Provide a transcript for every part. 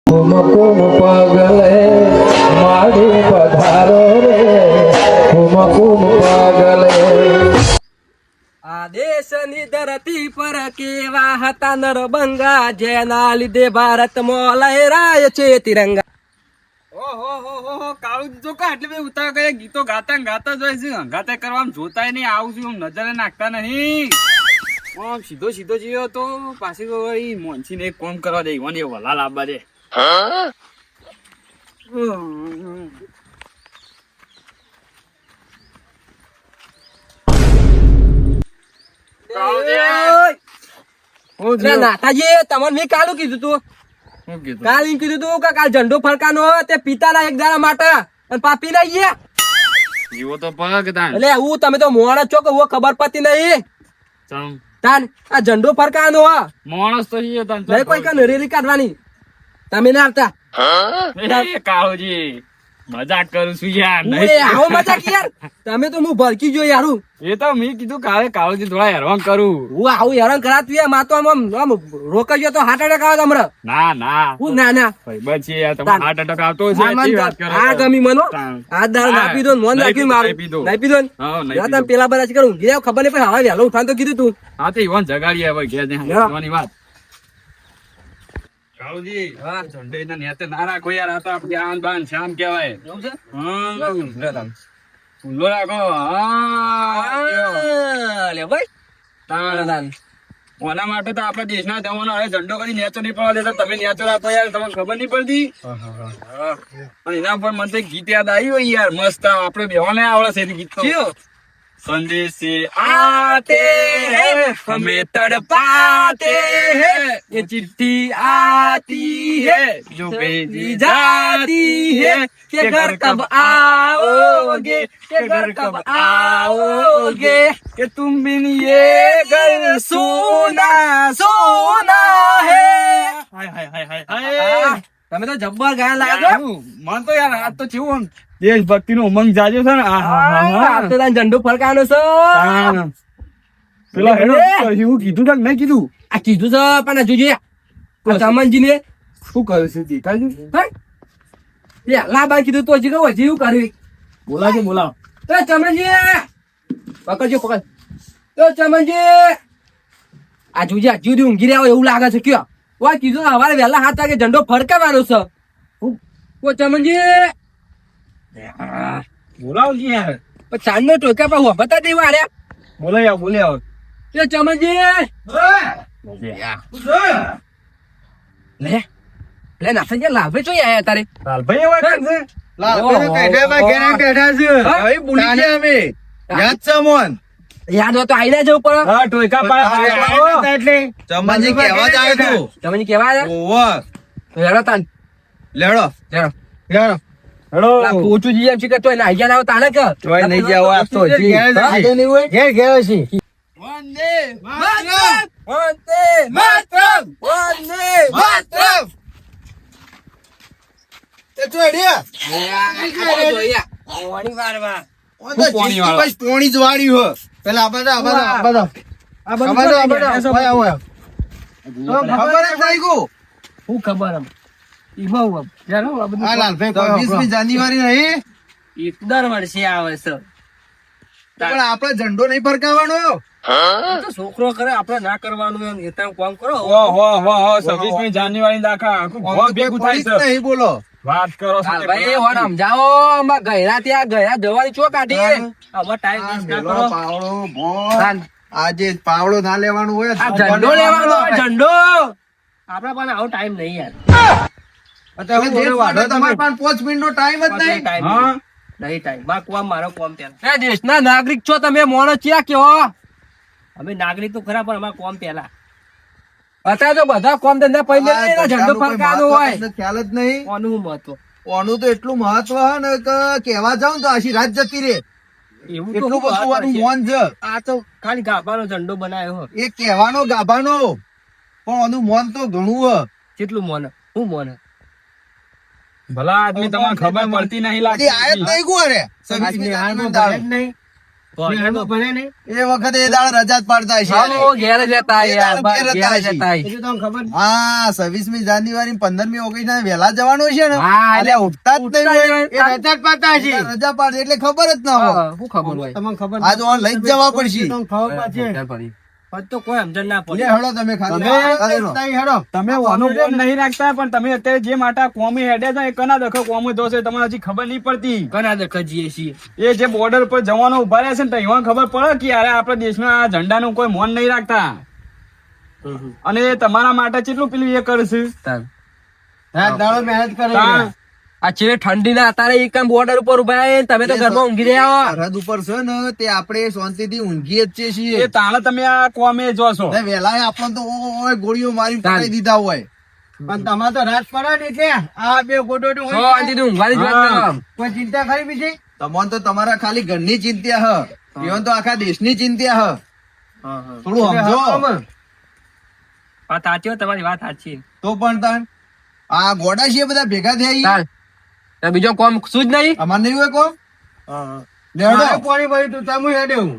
કુમકુમ પગલે માડી પધારો રે કુમકુમ પગલે. આ દેશની ધરતી પર કેવા હતા નરબંગા, જેના લીધે ભારતમાં લહેરાય છે તિરંગા. ઓહો કાળું જો કા એટલે બધી ઉતાર કરે ગીતો ગાતા ને ગાતા જ હોય છે. હંગાતે કરવામાં જોતાય નહીં, આવું છું નજરે નાખતા નહીં. આમ સીધો જીવ્યો તો પાછી વળી મોનસીને એક કોમ કરવા દે, મને વલા લાવવા દે. નાથાજી, તમને મેં કાલું કીધું તું, શું કીધું? કાલ એમ કીધું તું કે કાલ ઝંડો ફરકાનો તે પિતાના એક દાડા માટે અને પાપી લઈ ગયા. જીવો તો પગ તાન. એટલે હું તમે તો મોણ છો કે હું ખબર પડતી નહીં. ચમ. તાન આ ઝંડો ફરકાનો માણસ તો ઈ તાન. નહીં કોઈ કઈ રેલી કાઢવાની તમે ના આવતા. એ કાળુજી મજાક કરું છું યાર. હું એ આવો મજાક યાર, તમે તો હું ભડકી ગયો યાર. એ તો મેં કીધું કાલે કાળુજી થોડા હેરાન કરું. હું આવું હેરાન કરાતું યાર, માં તો આમ રોકાઈ તો હાર્ટ એટેક આવે તમને. ના હું ના ભાઈ બચી યાર, તમારે હાર્ટ એટેક આવતો છે એની વાત કરો. આ ગમી મનો તાન. આ દાળ નાપી દો, મોન નાખ્યું મારું નહીં પીધો. નહીં પીધો ને? હા, નહીં યા પીધો. તમે પેલા બધા કરું ગયા ખબર નહીં, પણ હવે વહેલો ઉઠાણ તો કીધું તું. હા તો ઈવન જગાડીએ હવે ઘેર જઈને હા. હસવાની વાત. કાળુજી હા ઝંડે નેતે ના રાખો યાર, આ તો આપણી આન બાન શામ કહેવાય. હા ફૂલો રાખો. હા લે ભાઈ તાણ. ઓના માટે તો આપણા દેશના જવાનો હવે ઝંડો કદી નેચો નહીં પડવા દેતા. તમે નેચો રાખો યાર, તમને ખબર નહીં પડતી. અને એના પર મને તો એક ગીત યાદ આવ્યું હોય યાર, મસ્ત આપણે બેવાને આવડે છે એ ગીત તો. संदेश से आते हैं हमें तड़पाते हैं, ये चिट्ठी आती है जो भेजी जाती है कि घर कब आओगे, कि घर कब आओगे, कि तुम बिन ये घर सोना सोना है. हाय हाय हाय हाय हाय. તમે તો જબ્બર ગાયન લાગો. મન તો યાર આ તો કેવું દેશભક્તિ નો ઉમંગ જાગ્યો છે ને. આ તો તાન ઝંડો ફરકાનો છે. પેલા હેડો એવું કીધું કે નહીં કીધું? આ કીધું છે પણ હજુ જે ચમનજી ને શું કર્યું છે દેખાડજો. લાબા કીધું તો હજી કહું હજી એવું કર્યું. બોલાવજો બોલાવ. તો ચમનજી પકડજો પકડ. તો ચમનજી આ જોજે હજુ સુધી ઊંઘી રહ્યા હોય એવું લાગે છે. કયો વા કીધું સવારે વહેલા 7 વાગે ઝંડો ફરકાવાનો છે. ઓ ચમનજી બોલાવજો યાર. પણ ચાંદનો ટોકા પર બતા દેવા આર્યા. બોલાય આવ બોલે આવ. તો ચમનજી લે લે નાથા ગયા લાભે જોઈ આયા તારે. લાલભાઈ એવા કેમ છે? યાદ હોય તો આઈને જવું પડે. હા ટોયકા પા એટલે ચમનજી કહેવા જ આવ્યો તું. ચમનજી કેવા આયા? ઓવો. તો હેડો તાન લેડો હેડો. લેડો. હેડો. લા પોચું જી એમ છે કે તોય નાઈ ગયા ના તાણે કે તોય નહીં જાવ આ તો હજી. આજે નહીં હોય. ઘેર ઘેર છે. વંદે માતરમ વંદે માતરમ વંદે માતરમ. તે તો હેડ્યા. પાણી વાળવા ઓન તો પોણી વાળો. બસ પોણી જ વાળ્યું હો. પેલા આ બધા ભાઈ આવો. તો ખબર જ નહીં કો. હું ખબર એમ ઈ બહુ જાનો આ બધું આ લાલભાઈ તો 20મી જાન્યુઆરી નહીં. ઈ દર વર્ષે આવે છે. પણ આપણે ઝંડો નહીં ફરકાવવાનો. તો છોકરો કરે આપણે ના કરવાનું એમ એ તમે કામ કરો. હો 26મી જાન્યુઆરી દાખા આખું ઓન ગામ તો ભેગું પોણી થાય જ છે. નહીં બોલો. વાત કરો છો ભાઈ હોર સમજાવો અમાર ગયરા ત્યાં ગયા જવાની ચો કાઢી હવે ટાઈમ વેસ્ટ ના પેલો કરો. પાવડો ભોંય. તાન. આજે પાવડો ના લેવાનું હોય આ ઝંડો લેવાનો હોય, ઝંડો આપડા પણ આવો ટાઈમ નહીં યાર. તમે જે વાળો તમારે પાસે 5 મિનિટનો ટાઈમ જ નહીં. ટાઈમ હા નહીં ટાઈમ માં કોમ મારો કોમ પેલા. એ દેશના નાગરિક છો તમે મોણો ચિયા કેવો? અમે નાગરિક તો ખરા પણ અમાર કોમ પેલા. અત્યારે તો બધા કોમ ધંધા પહેલે ઝંડો ફરકાવાનો હોય. તમને ખ્યાલ જ નહીં. કોનું મહત્વ ઓનું તો એટલું મહત્વ હે ને કે કહેવા જાવ ને તો આશી રાત જતી રે. એવું એટલું તો બધું આનું મોન છે. આ તો ખાલી ગાભાનો ઝંડો બનાવ્યો. એ કહેવાનો ગાભાનો પણ આનું મોન તો ઘણું હે. કેટલું મોન હું મોન ભલા આદમી તમને ખબર પડતી નહીં હજી આયા જ લાગતી. નહીં કોરે. આજની હાલમાં દાડો. ભલે જ નહીં. શહેરમાં ભણે ને એ વખતે એ દાડા રજા જ પાડતા હશે યાર. હા, ઘેર જ હતા યાર, એ બસ ઘેર ઘેર જ હતા હતા. એ તો તમને ખબર હા 26મી જાન્યુઆરી 15મી ઓગસ્ટ ના વહેલા જવાનું છે ને હા, એટલે ઉઠતા જ નહીં હોય. એ રજા જ પાડતા હશે. રજા પાડે એટલે ખબર જ ના હોય હા, શું ખબર હોય? તમને ખબર આજ ઓન લઈ જ જવા પડશે ખબર પડી. તો કોઈ સમજણ ના લે હેડો તમે ખાલી હેડો તમે વાનો ફોન નહીં રાખતા પણ તમે અત્યારે જે માટે કોમી હેડે છે એ કના દખો કોમી દોશે તમને હજી ખબર નહીં પડતી. ઘણા દખત જઈએ છીએ. એ જે બોર્ડર પર જવાનો ઉભા રહ્યા છે ને તો એમાં ખબર પડે કે યાર આપણા દેશના આ ઝંડાનું કોઈ મોન નહીં રાખતા અને એ તમારા માટે કેટલું પેલું એ કરશે. તાર. રાત દાડો મહેનત કરે તાણ. આ છે ઠંડીના અત્યારે એક કામ બોર્ડર ઉપર ઉભા રહ્યા તમે તો ઘરમાં ઊંઘી રહ્યા હો. સરહદ ઉપર છે ને તે આપણે શાંતિથી ઊંઘીએ જ છીએ એ તાણે તમે આ કોમે જોશો. ને વેલા આપણને તો ઓય ગોળીઓ મારી પકડી દીધા હોય પણ તમારે તો રાત પડે ને એટલે આ બે ગોડો હો, આંટીથી ઊંઘવાની જ વાત હા. કરો. કોઈ ચિંતા ખરી બીજી તમને તો તમારા ખાલી ઘરની ચિંતા હ જીવન તો આખા દેશની ચિંતા હ થોડું સમજો વાત સાચી હોય, તમારી વાત સાચી. તો પણ તાન આ ગોડા છે બધા ભેગા થયા તાર. તો બીજો કોમ શું જ નહીં. અમાર નહીં હોય કો લેડો પાણી ભરી તું તામું હેડે હું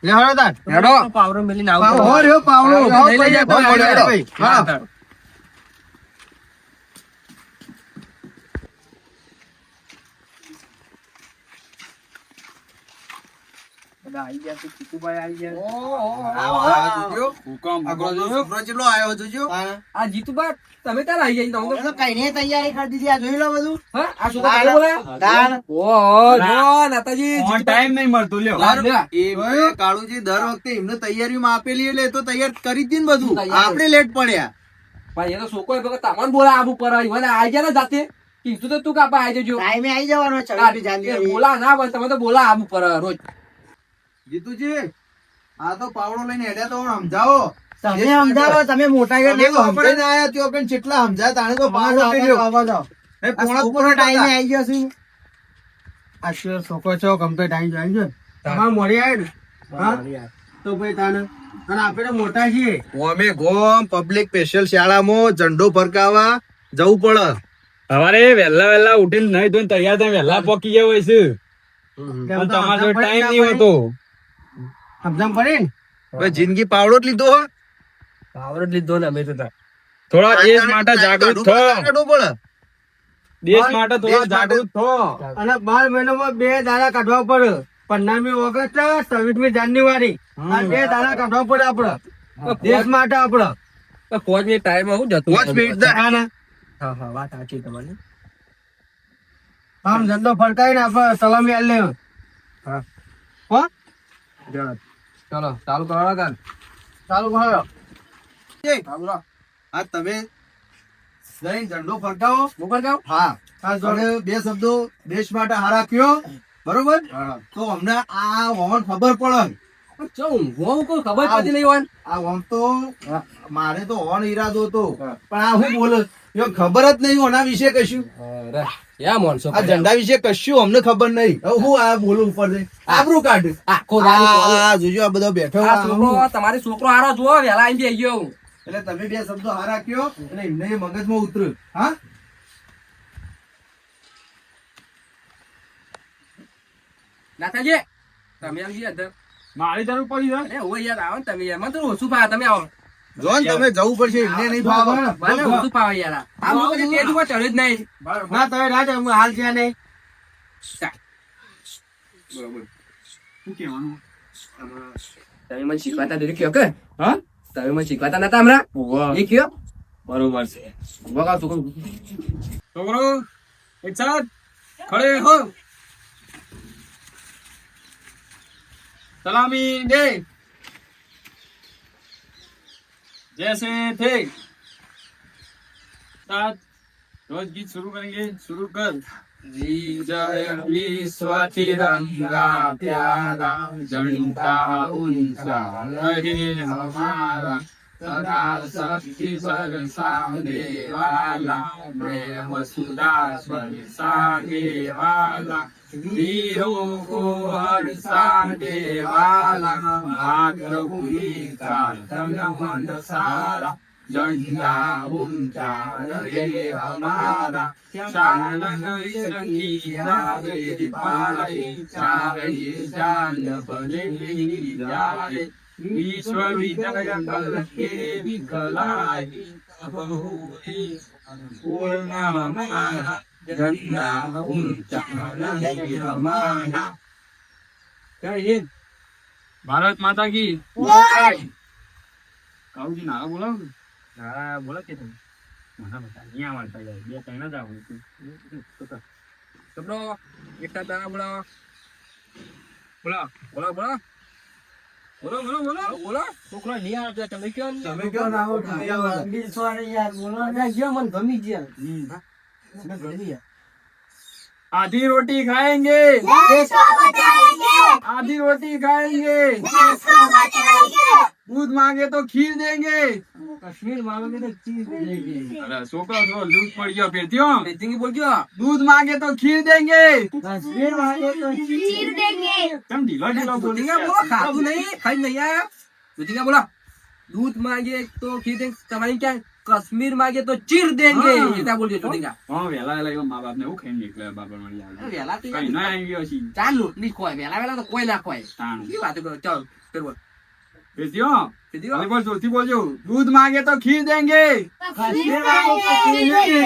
લેડો તાન હેડો. પાવરો મેલીને આવું પાવડો રહ્યો પાવડો લઈ લે, હેડો. હા. હુકમ, આગળ જોજો. છોકરો ચેટલો આયો જોજો. આ જીતુબા તમે ક્યારે આવી જાય તમે તો? તૈયારી કરી દીધી આ જોઈ લો બધું હા? આ શું તો કાલે બોલાયા? ઓહો, જો નાતાજી, ફોન જીતુબા. ટાઈમ નહીં મળતો લ્યો. લા, લે. એ કાળુજી દર વખતે એમને તૈયારીમાં આપેલી એટલે એ તો તૈયાર કરી જ દી ને બધું તૈયાર. આપણે લેટ પડ્યા ભાઈ એ તો છોકરો એ વખત તમને બોલા આબુ પર આવી. મને આઈ ગયા ને જાતે કીધું તો તું કાપા આવી જજો. ટાઈમે આવી જવાનો એ બોલા ના બસ તમે તો બોલા આબુ પર રોજ. જીતુજી આ તો પાવડો લઈને હેડ્યા તો સમજાવો તમે સમજાવો, તમે મોટા છો, તમે તો સમજાઈને આયા ત્યો પણ કેટલા સમજાય તાણે તો પાવડો લઈ લ્યો. એ પોણા જ પોણા ટાઈમે ટાઈમે આવી ગયો છું. આ શું છોકરો છો, કમ્પ્લીટ આવી ગયો, આવી ગયો. તમારે મોડી આવે ને? હા? તો ભાઈ તાને અને આપણે તો મોટા છીએ. અમે ગોમ પબ્લિક સ્પેશિયલ શાળામાં ઝંડો ફરકાવા જવું પડે. સવારે વહેલા વહેલા ઉઠીને નહીં ધોઈને તૈયાર થઈને વહેલા પોકી ગયા હોય છે પણ તમારે જો ટાઈમ નહીં હોતો. સમજણ પડી ને? હવે જિંદગી પાવડો જ લીધો હો. પાવર જ લીધો ને અમે તો તાર. થોડા દેશ માટે જાગૃત થો. કાઢવું પડે. દેશ માટે થોડા દેશ માટે. જાગૃત થો. અને 12 મહિનામાં 2 દાડા કાઢવા પડે. 15મી ઓગસ્ટ, 26મી જાન્યુઆરી. આ 2 દાડા કાઢવા પડે આપડે દેશ માટે. આપડે તો 5 મિનિટ ટાઈમ આવું જતું. 5 મિનિટ દે. હા ને? હા હા, વાત સાચી તમારી. આમ ઝંડો ફરકાઈને આપણે સલામી આલી લેવાની. હા. હો? ચલો ચાલુ કરો તાર. ચાલુ કરો. આ તમે જઈને ઝંડો ફરકાવો. મોકલ જાઓ. હા આ જોડે જોડે બે શબ્દો દેશ માટે હારા કયો બરોબર તો અમને આ વમન ખબર પડે. ચમ હું કોઈ ખબર પડતી નહીં હોય. આ વમ તો મારે તો હોવાનો ઈરાદો હતો પણ આ હું બોલો યો ખબર જ નહીં ઓના વિશે કશું. અરે, યા માણસો આ ઝંડા વિશે કશું અમને ખબર નહીં. હવે હું આ બોલું ઉપર જઈને આબરૂ કાઢ. આખો દાડી આ જોજો આ બધા બેઠો આ છોકરો તમારી છોકરો હારો જુઓ વહેલા આઈ આવી ગયો. એટલે તમે બે શબ્દો હારા કયો અને એમને મગજમાં ઉતર્યું. હા નાથાજી તમે આવજી અંદર. મારી જરૂર પડી જાય. અરે હોય યાર, આવો ને તમે. એમાં તો ઓછું ફાવે. તમે આવો. જો ને તમે જવું પડશે એમને નહીં ફાવે. મને ઓછું ફાવે યાર. આ લોકો જે તેજ ઉપર ચડ્યું જ નહીં. ના તમે રાજ હું હાલ છે નહીં. શું કહેવાનું? તમે મને શીખવાતા દોરી કયો કે? હા, તમે મને શીખવાતા નતા હમણાં? એ કયો બરોબર છે. બગાવ છોકરો. છોકરો એક સાથ ખડે હો. સલામી દે. जैसे थे साथ रोज गीत शुरू करेंगे. शुरू कर. विजय विश्व तिरंगा प्यारा झंडा ऊंचा रहे हमारा सदा शक्ति बरसाने वाला प्रेम सुधा बरसाने वाला वीरों को हर्षाने वाला मातृभूमि का तन मन सारा झंडा ऊंचा रहे हमारा, शान रंगीला रे पाए, चाहे चांद बने जाए, विश्व विजय कल के विकलाए, पूर्ण हमारा, झंडा ऊंचा रहे हमारा। जय हिंद। भारत माता की કાઉજી નારા બોલાવ ને. હા બોલો કે તમે મને બતા નહીં આવડતા યાર બે ત્રણ જ આવડતું છોકરો એકતા તારા બોલાવો બોલો બોલો બોલો બોલો બોલો બોલો બોલો છોકરો નહીં આવતો તમે કયો ને? તમે કેવો ના આવો વીસ વાળી યાર બોલો ને ગયો મને ગમી ગયા મને ગમી ગયા आधी रोटी खाएंगे, आधी रोटी खाएंगे, दूध मांगे तो खीर देंगे। कश्मीर मांगोगे तो चीज देंगे अरे छोकरा थोड़ा लूज पड़ गया फिर क्यों? બેટિંગ બોલ ગયો दूध मांगे तो खीर देंगे। कश्मीर मांगे तो चीज तुम ढीला ढीला बोल દુધિંગા બોલો ખાધું નહીં ખાઈ નહીં આયા દુધિંગા બોલો दूध मांगे तो खीर देंगे તમારી ક્યાં कश्मीर मांगे तो चीर देंगे એટલા બોલજો દુધિંગા हाँ वेला वेला यो माँ बाप ने वो खाएंगे निकले बाप मरी आ વેલા તો कहीं ना आएंगे ऐसी ચાર લોટ ની ખોય વેલા વેલા તો કોઈ ના ખોય तान શું વાત કરો ચાલ ફેર બોલ फिर क्यों? સીધી વાત. अरे बोल जोती बोल जो दूध मांगे तो खीर देंगे। कश्मीर मांगे तो चीज देंगे